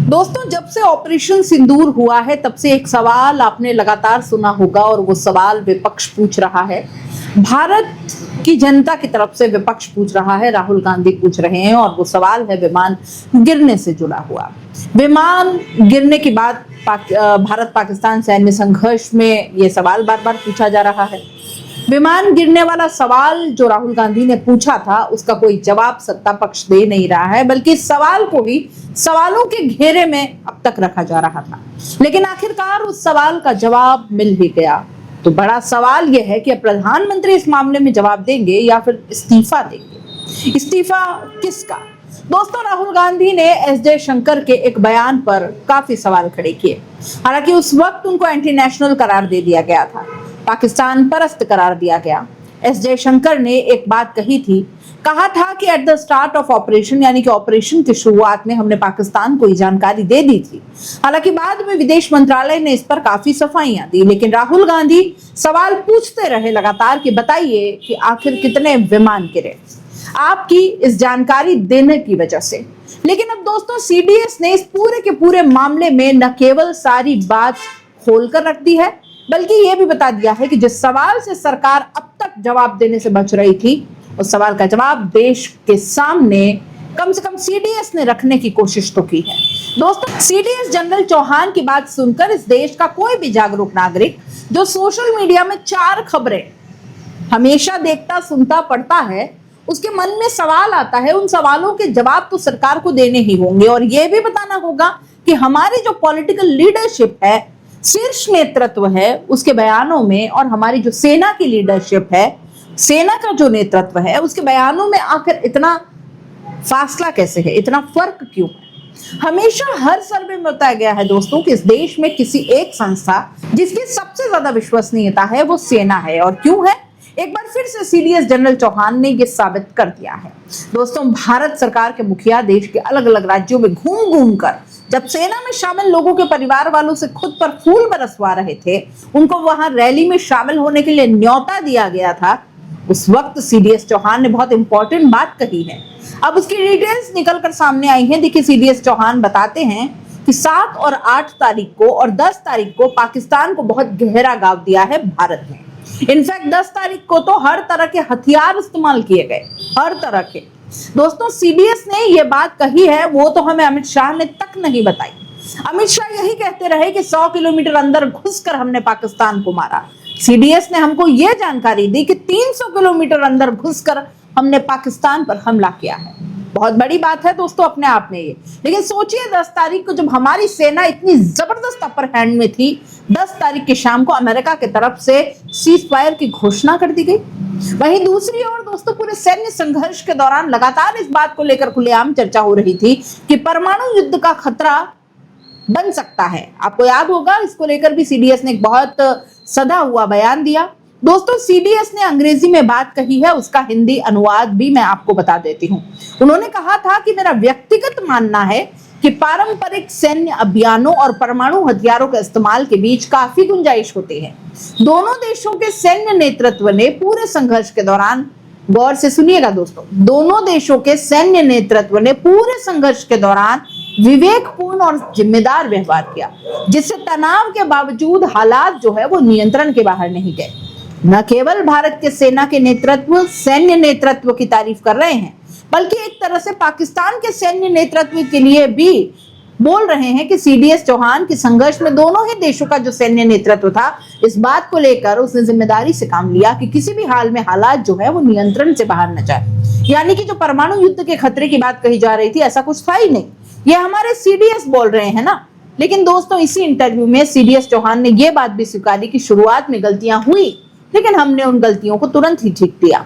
दोस्तों, जब से ऑपरेशन सिंदूर हुआ है तब से एक सवाल आपने लगातार सुना होगा और वो सवाल विपक्ष पूछ रहा है। भारत की जनता की तरफ से विपक्ष पूछ रहा है, राहुल गांधी पूछ रहे हैं और वो सवाल है विमान गिरने से जुड़ा हुआ। विमान गिरने के बाद भारत पाकिस्तान सैन्य संघर्ष में ये सवाल बार बार पूछा जा रहा है। विमान गिरने वाला सवाल जो राहुल गांधी ने पूछा था उसका कोई जवाब सत्ता पक्ष दे नहीं रहा है, बल्कि इस सवाल को भी सवालों के घेरे में अब तक रखा जा रहा था। लेकिन आखिरकार उस सवाल का जवाब मिल भी गया। तो बड़ा सवाल यह है कि प्रधानमंत्री इस मामले में जवाब देंगे या फिर इस्तीफा देंगे। इस्तीफा किसका? दोस्तों, राहुल गांधी ने एस जयशंकर के एक बयान पर काफी सवाल खड़े किए। हालांकि उस वक्त उनको एंटी नेशनल करार दे दिया गया था, पाकिस्तान परस्त करार दिया गया। एस जयशंकर ने एक बात कहा था कि at the start of operation, यानी कि ऑपरेशन की शुरुआत में हमने पाकिस्तान को ये जानकारी दे दी थी। हालांकि बाद में विदेश मंत्रालय ने इस पर काफी सफाइयां दी, लेकिन राहुल गांधी सवाल पूछते रहे लगातार कि बताइए कि आखिर कितने विमान गिरे आपकी इस जानकारी देने की वजह से। लेकिन अब दोस्तों, सीडीएस ने इस पूरे के पूरे मामले में न केवल सारी बात खोलकर रख दी है, बल्कि यह भी बता दिया है कि जिस सवाल से सरकार अब तक जवाब देने से बच रही थी, उस सवाल का जवाब देश के सामने कम से कम सीडीएस ने रखने की कोशिश तो की है। दोस्तों, सीडीएस जनरल चौहान की बात सुनकर इस देश का कोई भी जागरूक नागरिक जो सोशल मीडिया में 4 खबरें हमेशा देखता, सुनता, पढ़ता है, उसके मन में सवाल आता है। उन सवालों के जवाब तो सरकार को देने ही होंगे और यह भी बताना होगा कि हमारी जो पॉलिटिकल लीडरशिप है, शीर्ष नेतृत्व है, उसके बयानों में, और हमारी जो सेना की लीडरशिप है, सेना का जो नेतृत्व है, उसके बयानों में आखिर इतना फासला कैसे है, इतना फर्क क्यों है? हमेशा हर सर्वे में बताया गया है दोस्तों कि इस देश में किसी एक संस्था जिसकी सबसे ज्यादा विश्वसनीयता है वो सेना है। और क्यों है? एक बार फिर से सीडीएस जनरल चौहान ने यह साबित कर दिया है। दोस्तों, भारत सरकार के मुखिया देश के अलग अलग राज्यों में घूम घूम कर जब सेना में शामिल लोगों के परिवार वालों से खुद पर फूल बरसवा रहे थे, उनको वहां रैली में शामिल होने के लिए न्योता दिया गया था, उस वक्त सीडीएस चौहान ने बहुत इंपॉर्टेंट बात कही है। अब उसकी डिटेल्स निकल कर सामने आई हैं। देखिए, सीडीएस चौहान बताते हैं कि 7 और 8 तारीख को और 10 तारीख को पाकिस्तान को बहुत गहरा गाँव दिया है भारत ने। इनफैक्ट 10 तारीख को तो हर तरह के हथियार इस्तेमाल किए गए, हर तरह के। दोस्तों, सीडीएस ने यह बात कही है, वो तो हमें अमित शाह ने तक नहीं बताई। अमित शाह यही कहते रहे कि 100 किलोमीटर अंदर घुसकर हमने पाकिस्तान को मारा। सीडीएस ने हमको यह जानकारी दी कि 300 किलोमीटर अंदर घुसकर हमने पाकिस्तान पर हमला किया है। बहुत बड़ी बात है दोस्तों अपने आप में ये। लेकिन सोचिए, 10 तारीख को जब हमारी सेना इतनी जबरदस्त अपर हैंड में थी, 10 तारीख की शाम को अमेरिका की तरफ से सीज फायर की घोषणा कर दी गई। वहीं दूसरी ओर दोस्तों, पूरे सैन्य संघर्ष के दौरान लगातार इस बात को लेकर खुलेआम चर्चा हो रही थी कि परमाणु युद्ध का खतरा बन सकता है। आपको याद होगा, इसको लेकर भी सीडीएस ने एक बहुत सदा हुआ बयान दिया। दोस्तों, सीडीएस ने अंग्रेजी में बात कही है, उसका हिंदी अनुवाद भी मैं आपको बता देती हूँ। उन्होंने कहा था कि मेरा व्यक्तिगत मानना है कि पारंपरिक सैन्य अभियानों और परमाणु हथियारों के इस्तेमाल के बीच काफी गुंजाइश होती है। दोनों देशों के सैन्य नेतृत्व ने पूरे संघर्ष के दौरान, गौर से सुनिएगा दोस्तों, दोनों देशों के सैन्य नेतृत्व ने पूरे संघर्ष के दौरान विवेकपूर्ण और जिम्मेदार व्यवहार किया, जिससे तनाव के बावजूद हालात जो है वो नियंत्रण के बाहर नहीं गए। न केवल भारत के सेना के नेतृत्व, सैन्य नेतृत्व की तारीफ कर रहे हैं, बल्कि एक तरह से पाकिस्तान के सैन्य नेतृत्व के लिए भी बोल रहे हैं कि सीडीएस चौहान के संघर्ष में दोनों ही देशों का जो सैन्य नेतृत्व था, इस बात को लेकर उसने जिम्मेदारी से काम लिया कि किसी भी हाल में हालात जो है वो नियंत्रण से बाहर न जाए। यानी कि जो परमाणु युद्ध के खतरे की बात कही जा रही थी, ऐसा कुछ था ही नहीं। ये हमारे सीडीएस बोल रहे हैं ना। लेकिन दोस्तों, इसी इंटरव्यू में सीडीएस चौहान ने यह बात भी स्वीकारी कि शुरुआत में गलतियां हुई, लेकिन हमने उन गलतियों को तुरंत ही ठीक किया।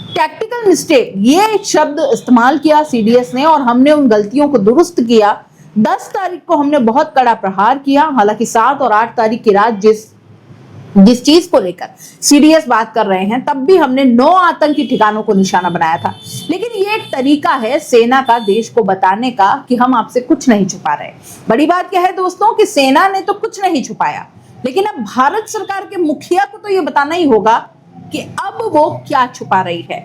टैक्टिकल मिस्टेक, ये शब्द इस्तेमाल किया सीडीएस ने, और हमने उन गलतियों को दुरुस्त किया। 10 तारीख को हमने बहुत कड़ा प्रहार किया। हालांकि 7 और 8 तारीख की रात जिस चीज को लेकर सीडीएस बात कर रहे हैं, तब भी हमने 9 आतंकी ठिकानों को निशाना बनाया था। लेकिन ये एक तरीका है सेना का देश को बताने का कि हम आपसे कुछ नहीं छुपा रहे। बड़ी बात क्या है दोस्तों कि सेना ने तो कुछ नहीं छुपाया, लेकिन अब भारत सरकार के मुखिया को तो ये बताना ही होगा कि अब वो क्या छुपा रही है।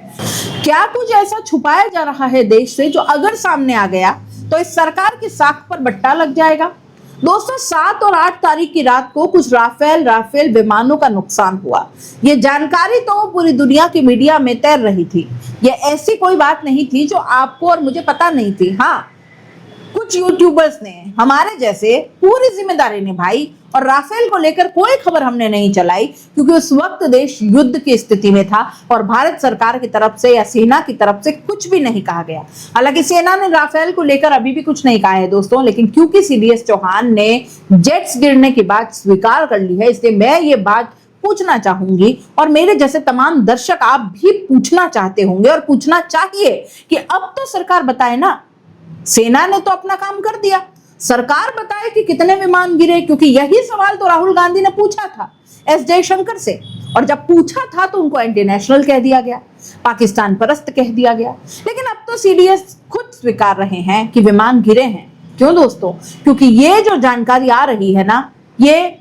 क्या कुछ ऐसा छुपाया जा रहा है देश से जो अगर सामने आ गया तो इस सरकार की साख पर बट्टा लग जाएगा। दोस्तों 7 और 8 तारीख की रात को कुछ राफेल विमानों का नुकसान हुआ। ये जानकारी तो पूरी दुनिया की मीडिया में तैर रही थी। ये ऐसी कोई बात नहीं थी जो आपको और मुझे पता नहीं थी। हाँ, कुछ यूट्यूबर्स ने हमारे जैसे पूरी जिम्मेदारी निभाई और राफेल को लेकर कोई खबर हमने नहीं चलाई, क्योंकि उस वक्त देश युद्ध की स्थिति में था और भारत सरकार की तरफ से या सेना की तरफ से कुछ भी नहीं कहा गया। हालांकि सेना ने राफेल को लेकर अभी भी कुछ नहीं कहा है दोस्तों, लेकिन क्योंकि सीडीएस चौहान ने जेट्स गिरने की बात स्वीकार कर ली है, इसलिए मैं ये बात पूछना चाहूंगी और मेरे जैसे तमाम दर्शक आप भी पूछना चाहते होंगे और पूछना चाहिए कि अब तो सरकार बताए ना। सेना ने तो अपना काम कर दिया, सरकार बताए कि कितने विमान गिरे, क्योंकि यही सवाल तो राहुल गांधी ने पूछा था एस जयशंकर से, और जब पूछा था तो उनको एंटी नेशनल कह दिया गया, पाकिस्तान परस्त कह दिया गया। लेकिन अब तो सीडीएस खुद स्वीकार रहे हैं कि विमान गिरे हैं। क्यों दोस्तों? क्योंकि ये जो जानकारी आ रही है ना, ये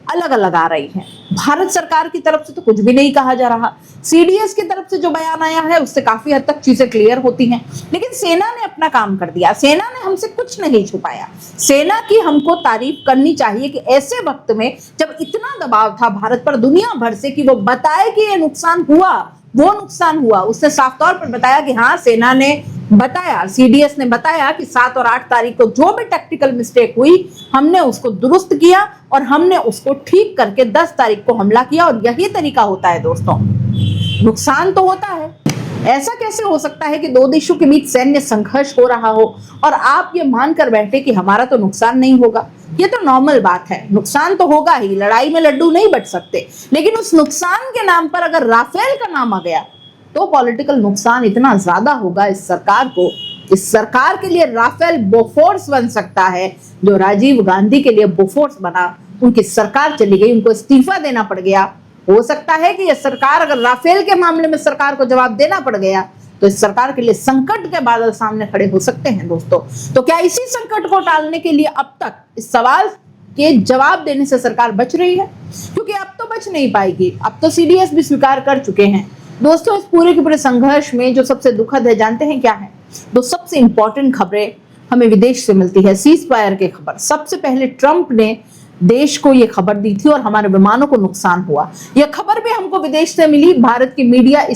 अलग अलग आ रही है। भारत सरकार की तरफ से तो कुछ भी नहीं कहा जा रहा, सीडीएस की तरफ से जो बयान आया है उससे काफी हद तक चीजें क्लियर होती हैं। लेकिन सेना ने अपना काम कर दिया, सेना ने हमसे कुछ नहीं छुपाया। सेना की हमको तारीफ करनी चाहिए कि ऐसे वक्त में जब इतना दबाव था भारत पर दुनिया भर से कि वो बताए कि ये नुकसान हुआ, वो नुकसान हुआ, उसने साफ तौर पर बताया कि हाँ, सेना ने बताया, सीडीएस ने बताया कि 7 और 8 तारीख को जो भी टेक्निकल मिस्टेक हुई हमने उसको दुरुस्त किया और हमने उसको ठीक करके 10 तारीख को हमला किया। और यही तरीका होता है दोस्तों, नुकसान तो होता है। ऐसा कैसे हो सकता है कि दो देशों के बीच सैन्य संघर्ष हो रहा हो और आप ये मानकर बैठे कि हमारा तो नुकसान नहीं होगा? ये तो नॉर्मल बात है, नुकसान तो होगा ही, लड़ाई में लड्डू नहीं बट सकते। लेकिन उस नुकसान के नाम पर अगर राफेल का नाम आ गया तो पॉलिटिकल नुकसान इतना ज्यादा होगा इस सरकार को। इस सरकार के लिए राफेल बोफोर्स बन सकता है, जो राजीव गांधी के लिए बोफोर्स बना। उनकी सरकार चली गई, उनको इस्तीफा देना पड़ गया। हो सकता है कि यह सरकार, अगर राफेल के मामले में सरकार को जवाब देना पड़ गया तो इस सरकार के लिए संकट के बादल सामने खड़े हो सकते हैं दोस्तों। तो क्या इसी संकट को टालने के लिए अब तक इस सवाल के जवाब देने से सरकार बच रही है? क्योंकि अब तो बच नहीं पाएगी, अब तो सीडीएस भी स्वीकार कर चुके हैं। दोस्तों इस पूरे के पूरे संघर्ष में जो सबसे दुखद है, जानते हैं क्या है? दो सबसे इंपॉर्टेंट खबरें हमें विदेश से मिलती है। सीज फायर की खबर, सबसे पहले ट्रंप ने देश को यह खबर दी थी और हमारे विमानों को नुकसान हुआ। यह खबर भी हमको विदेश से मिली। भारत की मीडिया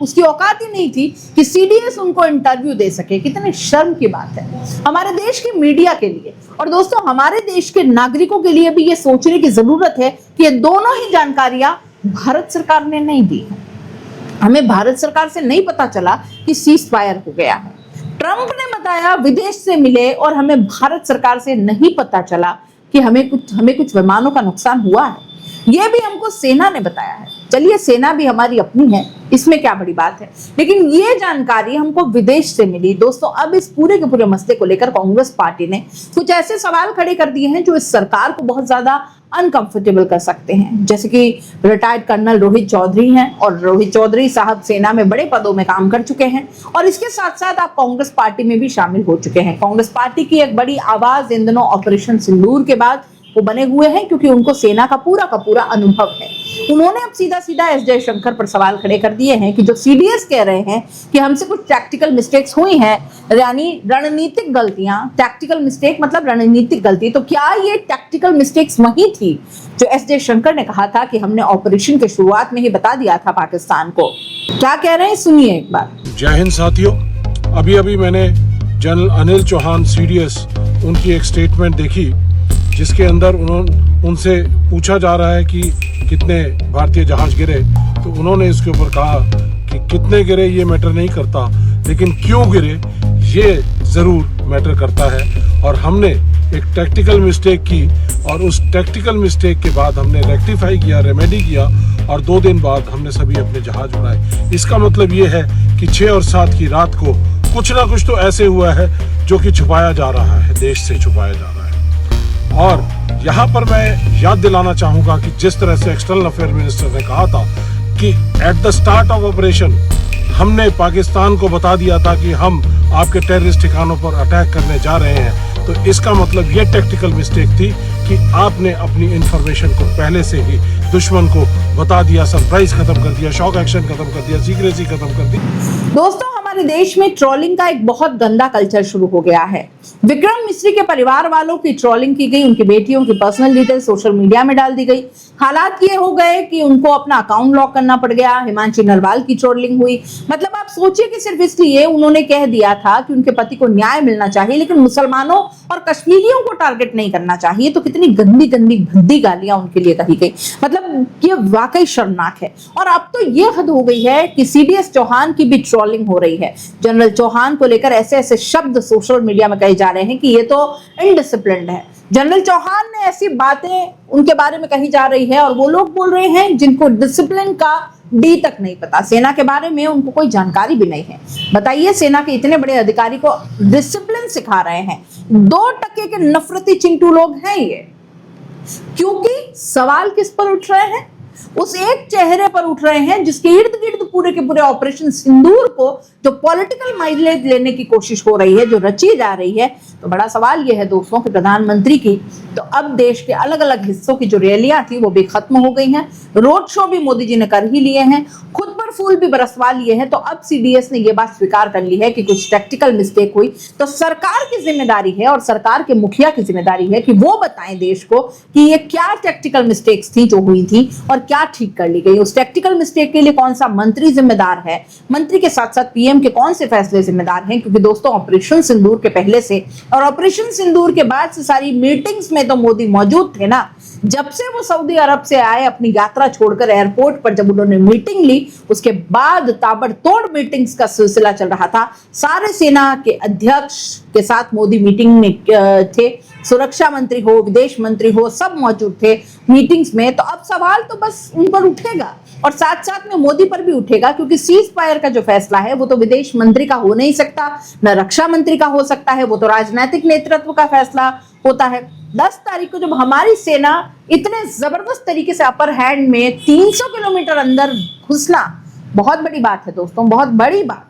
उसकी औकात ही नहीं थी कि सीडीएस उनको इंटरव्यू दे सके। कितने शर्म की बात है हमारे देश की मीडिया के लिए। और दोस्तों हमारे देश के नागरिकों के लिए भी ये सोचने की जरूरत है कि ये दोनों ही जानकारियां भारत सरकार ने नहीं दी है। हमें भारत सरकार से नहीं पता चला कि सीज फायर हो गया है। ट्रंप ने बताया विदेश से मिले और हमें भारत सरकार से नहीं पता चला कि हमें कुछ विमानों का नुकसान हुआ है। यह भी हमको सेना ने बताया है। चलिए, सेना भी हमारी अपनी है, इसमें क्या बड़ी बात है, लेकिन ये जानकारी हमको विदेश से मिली। दोस्तों अब इस पूरे के पूरे मसले को लेकर कांग्रेस पार्टी ने कुछ ऐसे सवाल खड़े कर दिए हैं जो इस सरकार को बहुत ज्यादा अनकंफर्टेबल कर सकते हैं। जैसे कि रिटायर्ड कर्नल रोहित चौधरी हैं, और रोहित चौधरी साहब सेना में बड़े पदों में काम कर चुके हैं और इसके साथ साथ आप कांग्रेस पार्टी में भी शामिल हो चुके हैं। कांग्रेस पार्टी की एक बड़ी आवाज इन दिनों ऑपरेशन सिंदूर के बाद वो बने हुए हैं, क्योंकि उनको सेना का पूरा अनुभव है। उन्होंने अब सीधा एस जयशंकर पर सवाल खड़े कर दिए हैं कि जो सीडीएस कह रहे हैं कि हमसे कुछ टैक्टिकल मिस्टेक्स हुई हैं, यानी रणनीतिक गलतियां। टैक्टिकल मिस्टेक मतलब रणनीतिक गलती, तो क्या ये टैक्टिकल मिस्टेक्स वही थी जो एस जयशंकर ने कहा था कि हमने ऑपरेशन के शुरुआत में ही बता दिया था पाकिस्तान को? क्या कह रहे हैं सुनिए एक बार। जय हिंद साथियों, अभी मैंने जनरल अनिल चौहान सीडीएस उनकी एक स्टेटमेंट देखी जिसके अंदर उनसे पूछा जा रहा है कि कितने भारतीय जहाज गिरे, तो उन्होंने इसके ऊपर कहा कि कितने गिरे ये मैटर नहीं करता, लेकिन क्यों गिरे ये ज़रूर मैटर करता है। और हमने एक टैक्टिकल मिस्टेक की और उस टैक्टिकल मिस्टेक के बाद हमने रेक्टिफाई किया, रेमेडी किया और 2 दिन बाद हमने सभी अपने जहाज उड़ाए। इसका मतलब ये है कि 6 और 7 की रात को कुछ ना कुछ तो ऐसे हुआ है जो कि छुपाया जा रहा है, देश से छुपाया जा रहा है। और यहाँ पर मैं याद दिलाना चाहूँगा कि जिस तरह से एक्सटर्नल अफेयर मिनिस्टर ने कहा था कि at the start of operation हमने पाकिस्तान को बता दिया था कि हम आपके टेररिस्ट ठिकानों पर अटैक करने जा रहे हैं, तो इसका मतलब ये टैक्टिकल मिस्टेक थी कि आपने अपनी इंफॉर्मेशन को पहले से ही दुश्मन को बता दिया, सरप्राइज खत्म कर दिया, शॉक एक्शन खत्म कर दिया, सीक्रेसी खत्म कर दी। दोस्तों हमारे देश में ट्रोलिंग का एक बहुत गंदा कल्चर शुरू हो गया है। विक्रम मिश्री के परिवार वालों की ट्रोलिंग की गई, उनकी बेटियों की पर्सनल डिटेल सोशल मीडिया में डाल दी गई। हालात ये हो गए कि उनको अपना अकाउंट लॉक करना पड़ गया। हिमांशी नरवाल की ट्रोलिंग हुई। मतलब आप सोचिए कि सिर्फ इसलिए उन्होंने कह दिया था कि उनके पति को न्याय मिलना चाहिए, लेकिन मुसलमानों और कश्मीरियों को टारगेट नहीं करना चाहिए, तो कितनी गंदी गंदी भद्दी गालियां उनके लिए कही गई। मतलब ये वाकई शर्मनाक है। और अब तो ये हद हो गई है कि CDS चौहान की भी ट्रोलिंग हो रही है। जनरल चौहान को लेकर ऐसे ऐसे शब्द सोशल मीडिया में कहे जा रहे हैं कि ये तो इनडिसिप्लिन्ड है। जनरल चौहान ने ऐसी बातें उनके बारे में कही जा रही है और वो लोग बोल रहे हैं जिनको डिसिप्लिन का डी तक नहीं पता, सेना के बारे में उनको कोई जानकारी भी नहीं है। बताइए, सेना के इतने बड़े अधिकारी को डिसिप्लिन सिखा रहे हैं। 2% के नफरती चिंटू लोग हैं ये। क्योंकि सवाल किस पर उठ रहे हैं? उस एक चेहरे पर उठ रहे हैं जिसके इर्द गिर्द पूरे के पूरे ऑपरेशन सिंदूर को जो पॉलिटिकल माइलेज लेने की कोशिश हो रही है, जो रची जा रही है। तो बड़ा सवाल यह है दोस्तों कि प्रधानमंत्री की तो अब देश के अलग अलग हिस्सों की जो रैलियां थी वो भी खत्म हो गई हैं। रोड शो भी मोदी जी ने कर ही लिए हैं, खुद पर फूल भी बरसवा लिए हैं। तो अब CDS ने यह बात स्वीकार कर ली है कि कुछ टेक्टिकल मिस्टेक हुई, तो सरकार की जिम्मेदारी है और सरकार के मुखिया की जिम्मेदारी है कि वो बताएं देश को कि ये क्या टेक्टिकल मिस्टेक्स थी जो हुई थी और क्या ठीक कर ली गई। उस टेक्टिकल मिस्टेक के लिए कौन सा मंत्री जिम्मेदार है, मंत्री के साथ साथ PM के कौन से फैसले जिम्मेदार हैं। क्योंकि दोस्तों ऑपरेशन सिंदूर के पहले से और ऑपरेशन सिंदूर के बाद से सारी मीटिंग्स में तो मोदी मौजूद थे ना। जब से वो सऊदी अरब से आए अपनी यात्रा छोड़कर एयरपोर्ट पर जब उन्होंने मीटिंग ली, उसके बाद ताबड़तोड़ मीटिंग्स का सिलसिला चल रहा था। सारे सेना के अध्यक्ष के साथ मोदी मीटिंग में थे, सुरक्षा मंत्री हो, विदेश मंत्री हो, सब मौजूद थे मीटिंग्स में। तो अब सवाल तो बस उन पर उठेगा और साथ साथ में मोदी पर भी उठेगा, क्योंकि सीज फायर का जो फैसला है वो तो विदेश मंत्री का हो नहीं सकता, न रक्षा मंत्री का हो सकता है, वो तो राजनीतिक नेतृत्व का फैसला होता है। 10 तारीख को जब हमारी सेना इतने जबरदस्त तरीके से अपर हैंड में 300 किलोमीटर अंदर घुसना बहुत बड़ी बात है दोस्तों, बहुत बड़ी बात।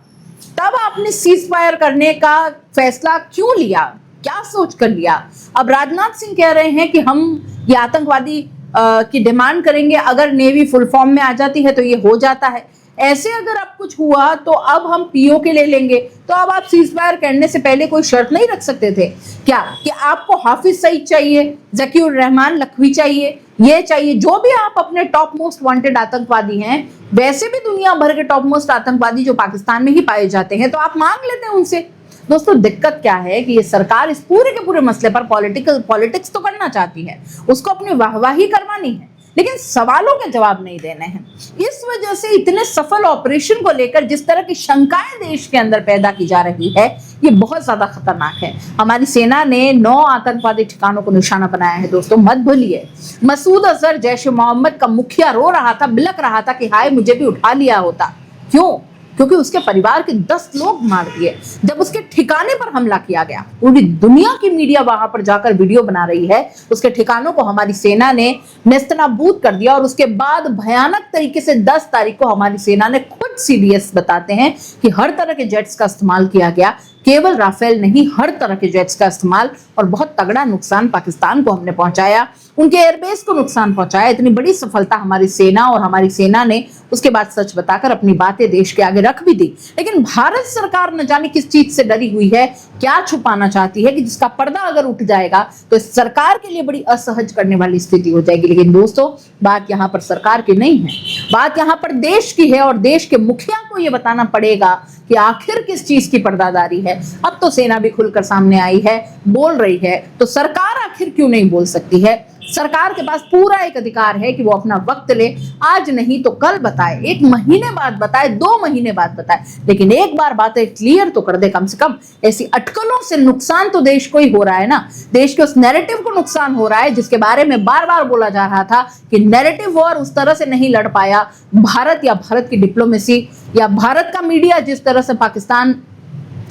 तब आपने सीज फायर करने का फैसला क्यों लिया, क्या सोच कर लिया? अब राजनाथ सिंह कह रहे हैं कि हम ये आतंकवादी की डिमांड करेंगे, अगर नेवी फुल फॉर्म में आ जाती है तो ये हो जाता है। ऐसे अगर अब कुछ हुआ तो अब हम POK ले लेंगे। तो अब आप सीज फायर करने से पहले कोई शर्त नहीं रख सकते थे क्या कि आपको हाफिज सईद चाहिए, जकीउर रहमान लखवी चाहिए, ये चाहिए, जो भी आप अपने टॉप मोस्ट वांटेड आतंकवादी हैं, वैसे भी दुनिया भर के टॉप मोस्ट आतंकवादी जो पाकिस्तान में ही पाए जाते हैं, तो आप मांग लेते हैं उनसे। दोस्तों दिक्कत क्या है कि ये सरकार इस पूरे के पूरे मसले पर पॉलिटिक्स तो करना चाहती है, उसको अपनी वाहवाही करवानी है, लेकिन सवालों के जवाब नहीं देने हैं। इस वजह से इतने सफल ऑपरेशन को लेकर जिस तरह की शंकाएं देश के अंदर पैदा की जा रही है, ये बहुत ज्यादा खतरनाक है। हमारी सेना ने 9 आतंकवादी ठिकानों को निशाना बनाया है दोस्तों, मत भूलिए। मसूद अजहर जैश ए मोहम्मद का मुखिया रो रहा था, बिलक रहा था कि हाय मुझे भी उठा लिया होता। क्यों? क्योंकि उसके परिवार के 10 लोग मार दिए जब उसके ठिकाने पर हमला किया गया। पूरी दुनिया की मीडिया वहां पर जाकर वीडियो बना रही है, उसके ठिकानों को हमारी सेना ने नेस्तनाबूद कर दिया। और उसके बाद भयानक तरीके से 10 तारीख को हमारी सेना ने खुद CDS बताते हैं कि हर तरह के जेट्स का इस्तेमाल किया गया, केवल राफेल नहीं, हर तरह के जेट्स का इस्तेमाल, और बहुत तगड़ा नुकसान पाकिस्तान को हमने पहुंचाया, उनके एयरबेस को नुकसान पहुंचाया। इतनी बड़ी सफलता हमारी सेना, और हमारी सेना ने उसके बाद सच बताकर अपनी बातें देश के आगे रख भी दी। लेकिन भारत सरकार न जाने किस चीज से डरी हुई है, क्या छुपाना चाहती है कि जिसका पर्दा अगर उठ जाएगा तो इस सरकार के लिए बड़ी असहज करने वाली स्थिति हो जाएगी। लेकिन दोस्तों बात यहाँ पर सरकार की नहीं है, बात यहाँ पर देश की है, और देश के मुखिया को यह बताना पड़ेगा कि आखिर किस चीज की पर्दादारी है। अब तो सेना भी खुलकर सामने आई है, बोल रही है, तो सरकार आखिर क्यों नहीं बोल सकती है? सरकार के पास पूरा एक अधिकार है कि वो अपना वक्त ले, आज नहीं तो कल बताए, 1 महीने बाद बताए, 2 महीने बाद बताए, लेकिन एक बार बातें क्लियर तो कर दे कम से कम। ऐसी अटकलों से नुकसान तो देश को ही हो रहा है ना, देश के उस नैरेटिव को नुकसान हो रहा है जिसके बारे में बार बार बोला जा रहा था कि नैरेटिव वॉर उस तरह से नहीं लड़ पाया भारत, या भारत की डिप्लोमेसी, या भारत का मीडिया जिस तरह से पाकिस्तान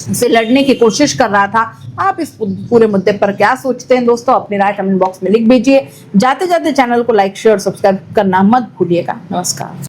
से लड़ने की कोशिश कर रहा था। आप इस पूरे मुद्दे पर क्या सोचते हैं दोस्तों? अपनी राय कमेंट बॉक्स में लिख भेजिए। जाते जाते चैनल को लाइक शेयर सब्सक्राइब करना मत भूलिएगा। नमस्कार।